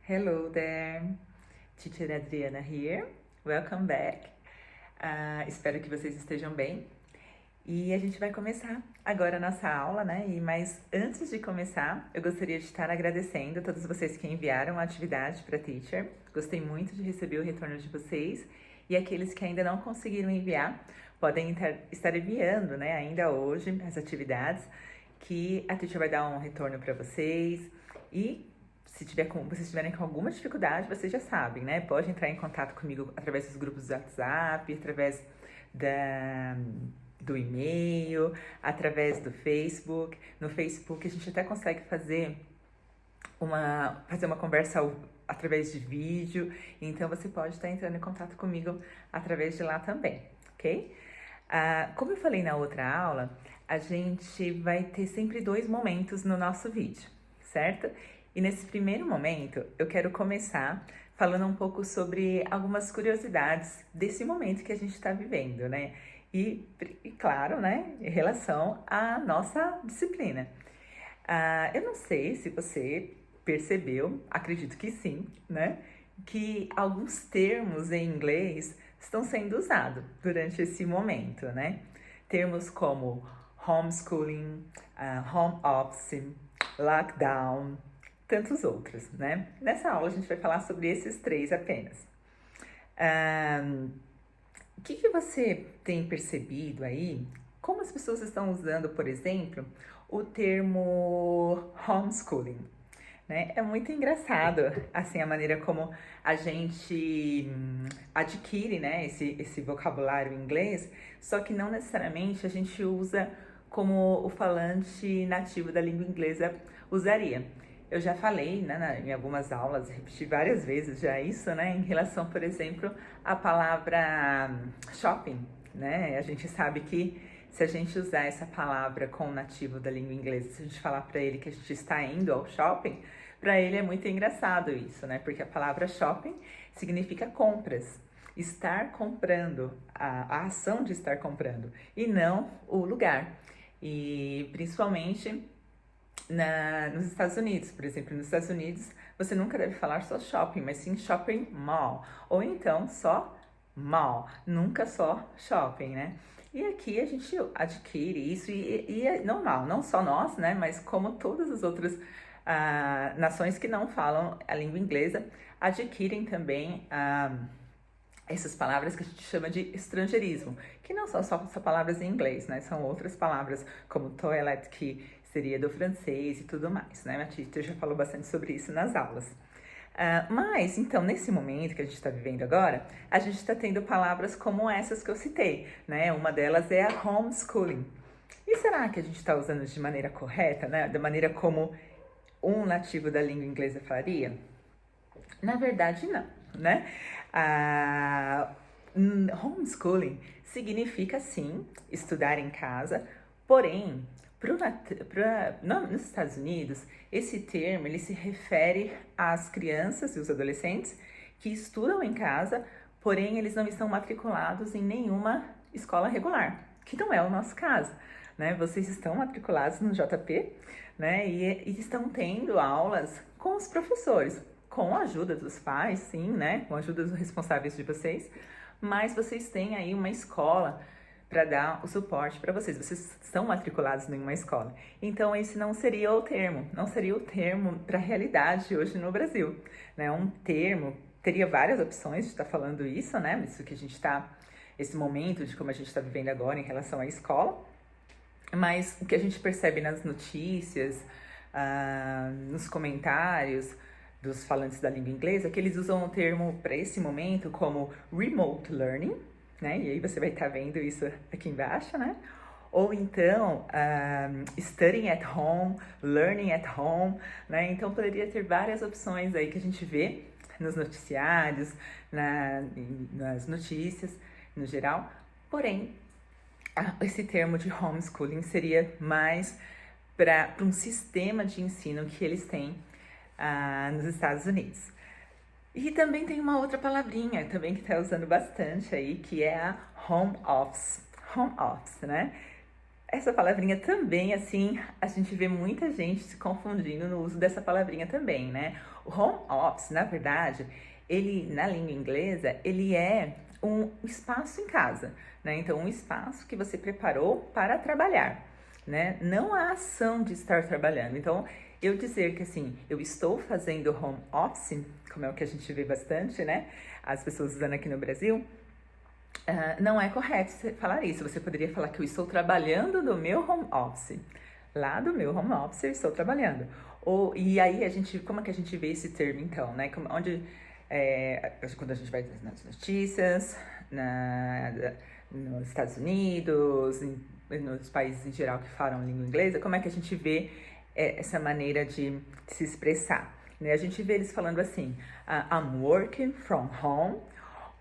Hello there, Teacher Adriana here. Welcome back. Espero que vocês estejam bem. E a gente vai começar agora a nossa aula, né? Mas antes de começar, eu gostaria de estar agradecendo a todos vocês que enviaram a atividade para a Teacher. Gostei muito de receber o retorno de vocês. E aqueles que ainda não conseguiram enviar, podem estar enviando, né? Ainda hoje, as atividades, que a Teacher vai dar um retorno para vocês. E se vocês tiverem com alguma dificuldade, vocês já sabem, né? Pode entrar em contato comigo através dos grupos do WhatsApp, através do e-mail, através do Facebook. No Facebook a gente até consegue fazer uma conversa através de vídeo, então você pode estar entrando em contato comigo através de lá também, ok? Como eu falei na outra aula, a gente vai ter sempre 2 momentos no nosso vídeo, certo? E nesse primeiro momento, eu quero começar falando um pouco sobre algumas curiosidades desse momento que a gente está vivendo, né? E, claro, né, em relação à nossa disciplina. Eu não sei se você percebeu, acredito que sim, né? Que alguns termos em inglês estão sendo usados durante esse momento, né? Termos como homeschooling, home office, lockdown, tantos outros, né? Nessa aula a gente vai falar sobre esses 3 apenas. O que você tem percebido aí? Como as pessoas estão usando, por exemplo, o termo homeschooling? Né? É muito engraçado, assim, a maneira como a gente adquire, né, esse vocabulário em inglês, só que não necessariamente a gente usa como o falante nativo da língua inglesa usaria. Eu já falei, né, em algumas aulas, repeti várias vezes já isso, né, em relação, por exemplo, à palavra shopping, né? A gente sabe que se a gente usar essa palavra com o nativo da língua inglesa, se a gente falar para ele que a gente está indo ao shopping, para ele é muito engraçado isso, né? Porque a palavra shopping significa compras. Estar comprando, a ação de estar comprando, e não o lugar. E principalmente nos Estados Unidos, por exemplo, nos Estados Unidos você nunca deve falar só shopping, mas sim shopping mall, ou então só mall, nunca só shopping, né? E aqui a gente adquire isso e é normal, não só nós, né? Mas como todas as outras nações que não falam a língua inglesa adquirem também essas palavras que a gente chama de estrangeirismo, que não são só palavras em inglês, né? São outras palavras como toilet, que seria do francês e tudo mais, né? A Tita já falou bastante sobre isso nas aulas. Mas, então, nesse momento que a gente está vivendo agora, a gente está tendo palavras como essas que eu citei, né? Uma delas é a homeschooling. E será que a gente está usando de maneira correta, né? Da maneira como um nativo da língua inglesa faria? Na verdade, não, né? Homeschooling significa, sim, estudar em casa, porém, nos Estados Unidos, esse termo ele se refere às crianças e os adolescentes que estudam em casa, porém eles não estão matriculados em nenhuma escola regular, que não é o nosso caso, né? Vocês estão matriculados no JP, né? E estão tendo aulas com os professores, com a ajuda dos pais, sim, né? Com a ajuda dos responsáveis de vocês, mas vocês têm aí uma escola para dar o suporte para vocês. Vocês são matriculados em uma escola. Então, esse não seria o termo, não seria o termo para a realidade hoje no Brasil, né? Um termo, teria várias opções de estar falando isso, né? Isso que a gente está, esse momento de como a gente está vivendo agora em relação à escola, mas o que a gente percebe nas notícias, nos comentários dos falantes da língua inglesa, é que eles usam o termo para esse momento como remote learning, né? E aí você vai estar vendo isso aqui embaixo, né? Ou então studying at home, learning at home, né? Então poderia ter várias opções aí que a gente vê nos noticiários, nas notícias no geral. Porém, esse termo de homeschooling seria mais para um sistema de ensino que eles têm nos Estados Unidos. E também tem uma outra palavrinha também que está usando bastante aí, que é a home office. Home office, né? Essa palavrinha também, assim, a gente vê muita gente se confundindo no uso dessa palavrinha também, né? O home office, na verdade, ele, na língua inglesa, ele é um espaço em casa, né? Então, um espaço que você preparou para trabalhar, né? Não a ação de estar trabalhando. Então, eu dizer que, assim, eu estou fazendo home office, como é o que a gente vê bastante, né? As pessoas usando aqui no Brasil, não é correto você falar isso. Você poderia falar que eu estou trabalhando do meu home office. Lá do meu home office eu estou trabalhando. E aí, como é que a gente vê esse termo então, né? Quando a gente vai nas notícias, nos Estados Unidos, nos países em geral que falam língua inglesa, como é que a gente vê essa maneira de se expressar? Né? A gente vê eles falando assim, I'm working from home,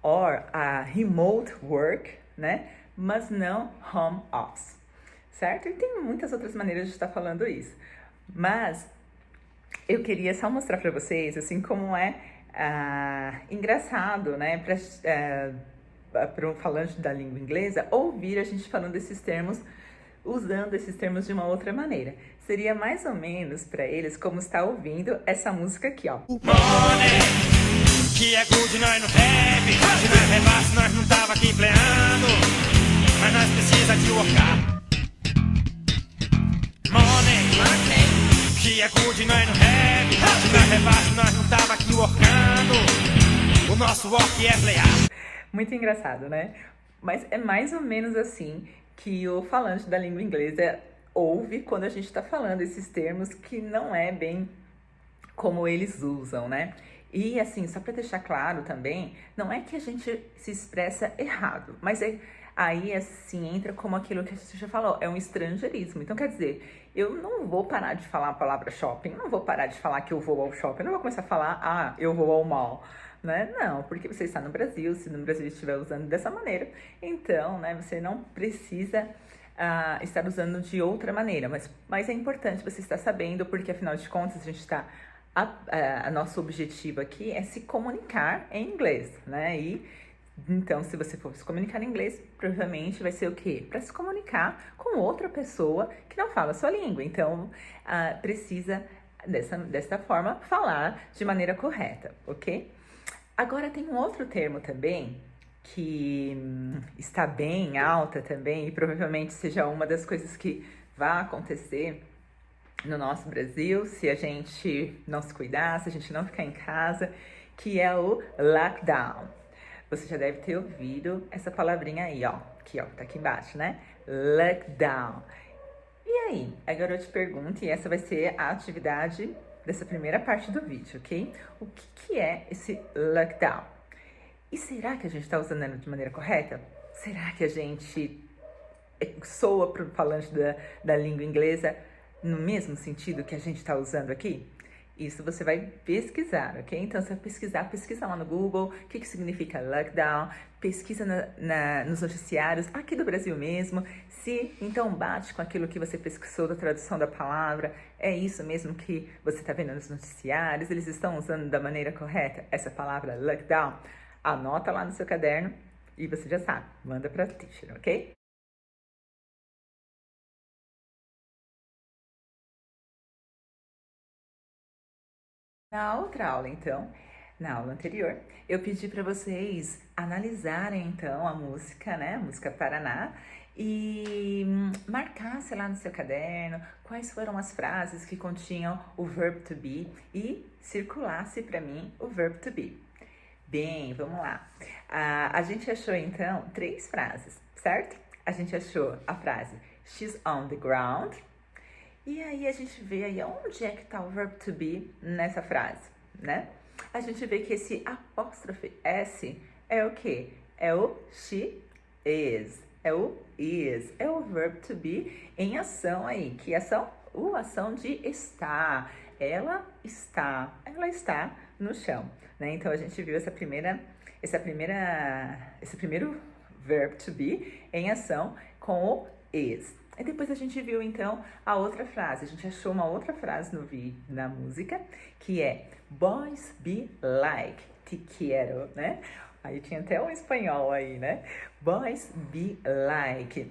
or a remote work, né? Mas não home office, certo? E tem muitas outras maneiras de estar falando isso. Mas eu queria só mostrar para vocês, assim, como é engraçado, né? Para um falante da língua inglesa, ouvir a gente falando esses termos, usando esses termos de uma outra maneira. Seria mais ou menos para eles como estar ouvindo essa música aqui, ó. Que é good, nós não bebe. Se nós rebasse, nós não tava aqui empleando. Mas nós precisa de workar. Money. Que é good, nós não bebe. Se nós rebasse, nós não tava aqui workando. O nosso work é playar. Muito engraçado, né? Mas é mais ou menos assim que o falante da língua inglesa ouve quando a gente está falando esses termos que não é bem como eles usam, né? E assim, só para deixar claro também, não é que a gente se expressa errado, mas aí assim entra como aquilo que a gente já falou, é um estrangeirismo. Então quer dizer, eu não vou parar de falar a palavra shopping, não vou parar de falar que eu vou ao shopping, não vou começar a falar, eu vou ao mall, né? Não, porque você está no Brasil, se no Brasil estiver usando dessa maneira, então, né, você não precisa estar usando de outra maneira, mas é importante você estar sabendo, porque afinal de contas a gente está nosso objetivo aqui é se comunicar em inglês, né? E então, se você for se comunicar em inglês, provavelmente vai ser o quê? Para se comunicar com outra pessoa que não fala a sua língua. Então, precisa dessa forma falar de maneira correta, ok? Agora tem um outro termo também que está bem alta também e provavelmente seja uma das coisas que vai acontecer no nosso Brasil, se a gente não se cuidar, se a gente não ficar em casa, que é o lockdown. Você já deve ter ouvido essa palavrinha aí, ó, que ó, tá aqui embaixo, né? Lockdown. E aí, agora eu te pergunto, e essa vai ser a atividade dessa primeira parte do vídeo, ok? O que é esse lockdown? E será que a gente está usando ele de maneira correta? Será que a gente soa para o falante da língua inglesa no mesmo sentido que a gente está usando aqui? Isso você vai pesquisar, ok? Então, você vai pesquisa lá no Google o que significa lockdown, pesquisa nos noticiários aqui do Brasil mesmo, se então bate com aquilo que você pesquisou da tradução da palavra, é isso mesmo que você está vendo nos noticiários, eles estão usando da maneira correta essa palavra lockdown? Anota lá no seu caderno e você já sabe, manda para a teacher, ok? Na outra aula, então, na aula anterior, eu pedi para vocês analisarem, então, a música, né, a música Paraná, e marcasse lá no seu caderno quais foram as frases que continham o verb to be e circulasse para mim o verb to be. Bem, vamos lá. A gente achou, então, 3 frases, certo? A gente achou a frase she's on the ground. E aí a gente vê aí onde é que tá o verb to be nessa frase, né? A gente vê que esse apóstrofe S é o quê? É o she is, é o is, é o verb to be em ação aí. Que ação? Ação de estar. Ela está no chão, né? Então a gente viu esse primeiro verb to be em ação com o is. E depois a gente viu, então, a outra frase. A gente achou uma outra frase na música, que é Boys be like, te quero, né? Aí tinha até um espanhol aí, né? Boys be like.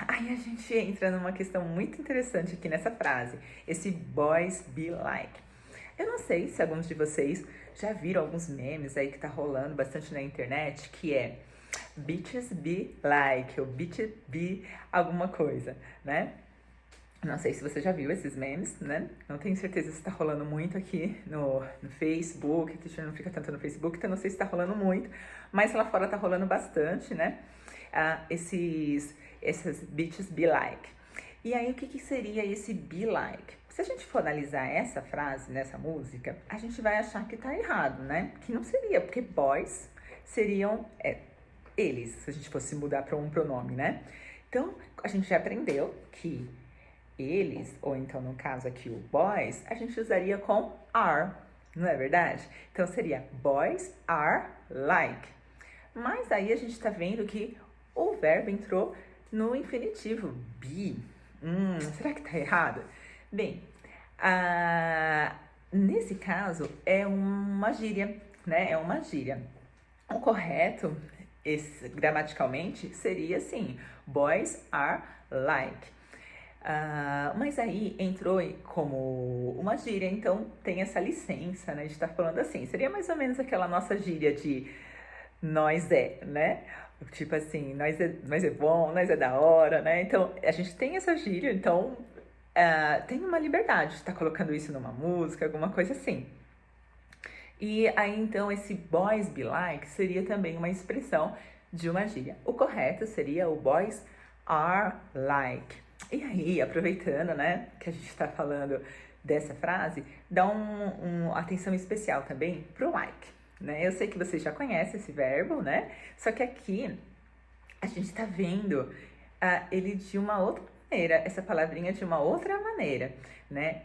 Aí a gente entra numa questão muito interessante aqui nessa frase. Esse boys be like. Eu não sei se alguns de vocês já viram alguns memes aí que tá rolando bastante na internet, que é bitches be like, ou bitches be alguma coisa, né? Não sei se você já viu esses memes, né? Não tenho certeza se tá rolando muito aqui no Facebook. A Teacher não fica tanto no Facebook, então não sei se tá rolando muito. Mas lá fora tá rolando bastante, né? Essas bitches be like. E aí, o que seria esse be like? Se a gente for analisar essa frase nessa música, a gente vai achar que tá errado, né? Que não seria, porque boys seriam eles, se a gente fosse mudar para um pronome, né? Então, a gente já aprendeu que eles, ou então no caso aqui o boys, a gente usaria com are, não é verdade? Então seria boys are like. Mas aí a gente tá vendo que o verbo entrou no infinitivo, be. Será que tá errado? Bem, nesse caso é uma gíria, né? É uma gíria. O correto, gramaticalmente, seria assim, boys are like. Mas aí entrou como uma gíria, então tem essa licença, né, de estar falando assim. Seria mais ou menos aquela nossa gíria de nós né? Tipo assim, nós é bom, nós é da hora, né? Então, a gente tem essa gíria, então tem uma liberdade de estar colocando isso numa música, alguma coisa assim. E aí, então, esse boys be like seria também uma expressão de uma gíria. O correto seria o boys are like. E aí, aproveitando, né, que a gente tá falando dessa frase, dá uma atenção especial também pro like, né? Eu sei que vocês já conhecem esse verbo, né? Só que aqui a gente tá vendo ele de uma outra maneira, essa palavrinha de uma outra maneira, né?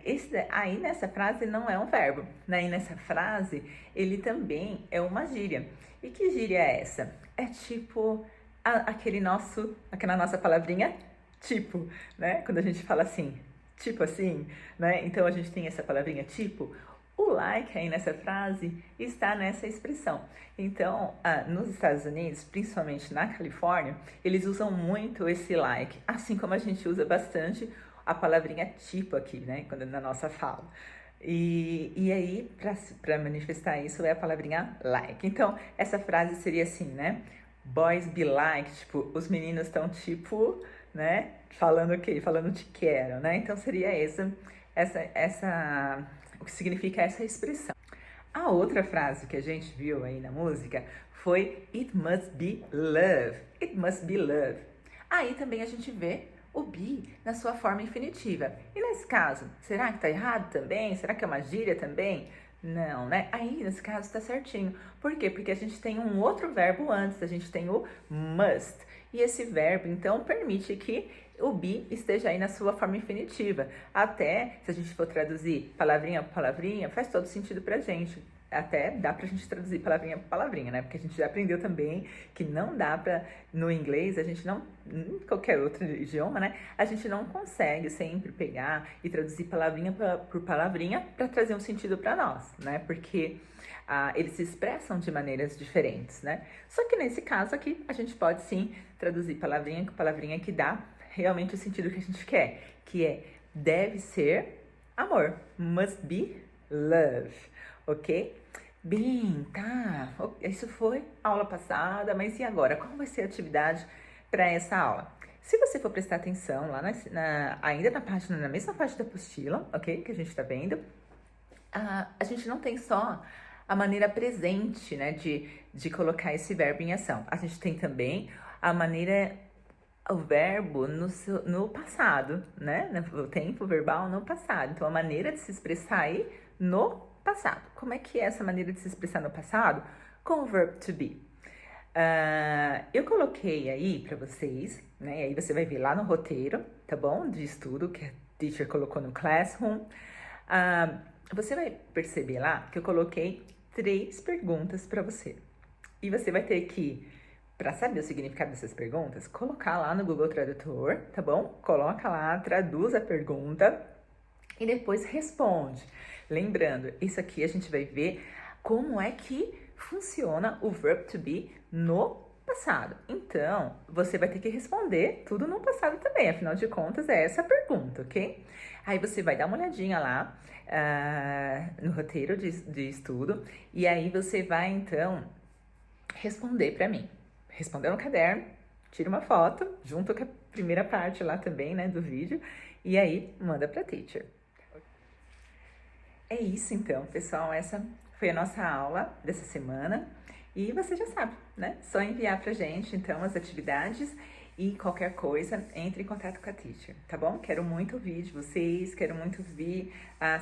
Aí nessa frase não é um verbo, né? E nessa frase ele também é uma gíria. E que gíria é essa? É tipo aquela nossa palavrinha tipo, né? Quando a gente fala assim, tipo assim, né? Então a gente tem essa palavrinha tipo. O like aí nessa frase está nessa expressão. Então, nos Estados Unidos, principalmente na Califórnia, eles usam muito esse like, assim como a gente usa bastante a palavrinha tipo aqui, né? Quando na nossa fala. E aí, para manifestar isso, é a palavrinha like. Então, essa frase seria assim, né? Boys be like, tipo, os meninos estão tipo, né? Falando o quê? Falando te quero, né? Então, seria o que significa essa expressão. A outra frase que a gente viu aí na música foi It must be love. It must be love. Aí também a gente vê o be na sua forma infinitiva. E nesse caso, será que tá errado também? Será que é uma gíria também? Não, né? Aí, nesse caso, tá certinho. Por quê? Porque a gente tem um outro verbo antes, a gente tem o must. E esse verbo, então, permite que o be esteja aí na sua forma infinitiva. Até, se a gente for traduzir palavrinha por palavrinha, faz todo sentido pra gente. Até dá pra gente traduzir palavrinha por palavrinha, né? Porque a gente já aprendeu também que não dá pra, no inglês, a gente não, em qualquer outro idioma, né? A gente não consegue sempre pegar e traduzir palavrinha por palavrinha pra trazer um sentido pra nós, né? Porque eles se expressam de maneiras diferentes, né? Só que nesse caso aqui, a gente pode sim traduzir palavrinha com palavrinha que dá realmente o sentido que a gente quer, que é deve ser amor, must be love, ok? Bem, tá, isso foi a aula passada, mas e agora? Qual vai ser a atividade para essa aula? Se você for prestar atenção lá ainda na mesma página da apostila, ok? Que a gente tá vendo, a gente não tem só a maneira presente, né, de colocar esse verbo em ação. A gente tem também o verbo no passado, né? O tempo verbal no passado. Então, a maneira de se expressar aí no passado. Como é que é essa maneira de se expressar no passado? Com o verbo to be. Eu coloquei aí pra vocês, né? E aí você vai ver lá no roteiro, tá bom? De estudo que a teacher colocou no Classroom. Você vai perceber lá que eu coloquei 3 perguntas pra você. E você vai ter que, para saber o significado dessas perguntas, colocar lá no Google Tradutor, tá bom? Coloca lá, traduz a pergunta e depois responde. Lembrando, isso aqui a gente vai ver como é que funciona o verb to be no passado. Então, você vai ter que responder tudo no passado também, afinal de contas é essa a pergunta, ok? Aí você vai dar uma olhadinha lá no roteiro de estudo e aí você vai então responder para mim. Responder no caderno, tira uma foto junto com a primeira parte lá também, né, do vídeo e aí manda para a teacher. É isso então, pessoal, essa foi a nossa aula dessa semana. E você já sabe, né? Só enviar pra gente, então, as atividades e qualquer coisa, entre em contato com a teacher, tá bom? Quero muito ouvir de vocês, quero muito ouvir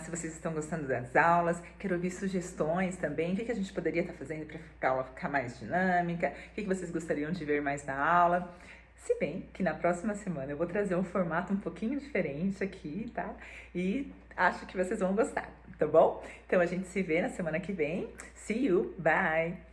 se vocês estão gostando das aulas, quero ouvir sugestões também, o que a gente poderia estar fazendo para a aula ficar mais dinâmica, o que vocês gostariam de ver mais na aula. Se bem que na próxima semana eu vou trazer um formato um pouquinho diferente aqui, tá? E acho que vocês vão gostar, tá bom? Então a gente se vê na semana que vem. See you, bye!